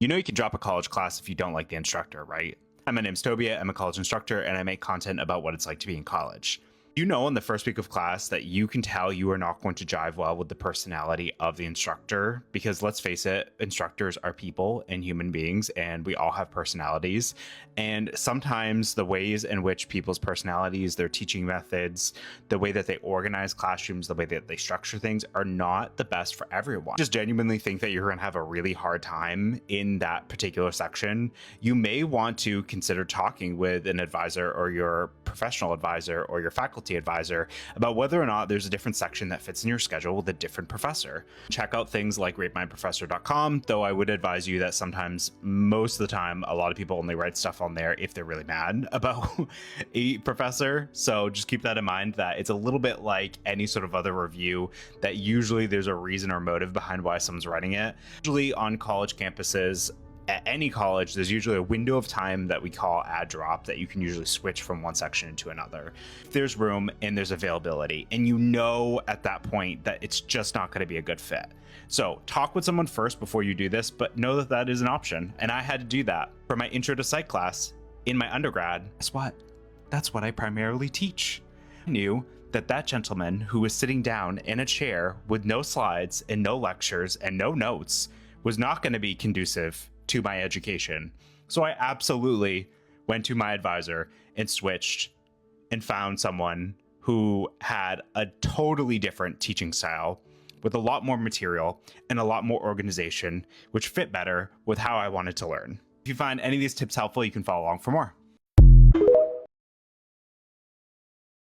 You know you can drop a college class if you don't like the instructor, right? My name's Toby, I'm a college instructor, and I make content about what it's like to be in college. You know in the first week of class that you can tell you are not going to jive well with the personality of the instructor because let's face it, instructors are people and human beings and we all have personalities. And sometimes the ways in which people's personalities, their teaching methods, the way that they organize classrooms, the way that they structure things are not the best for everyone. Just genuinely think that you're going to have a really hard time in that particular section. You may want to consider talking with an advisor or your professional advisor or your faculty advisor about whether or not there's a different section that fits in your schedule with a different professor. Check out things like ratemyprofessor.com, though I would advise you that sometimes, most of the time, a lot of people only write stuff on there if they're really mad about a professor. So just keep that in mind, that it's a little bit like any sort of other review, that usually there's a reason or motive behind why someone's writing it. Usually on college campuses, at any college, there's usually a window of time that we call add drop that you can usually switch from one section into another. If there's room and there's availability, and you know at that point that it's just not going to be a good fit. So talk with someone first before you do this, but know that that is an option. And I had to do that for my intro to psych class in my undergrad. Guess what? That's what I primarily teach. I knew that that gentleman who was sitting down in a chair with no slides and no lectures and no notes was not going to be conducive to my education. So I absolutely went to my advisor and switched and found someone who had a totally different teaching style with a lot more material and a lot more organization, which fit better with how I wanted to learn. If you find any of these tips helpful, you can follow along for more.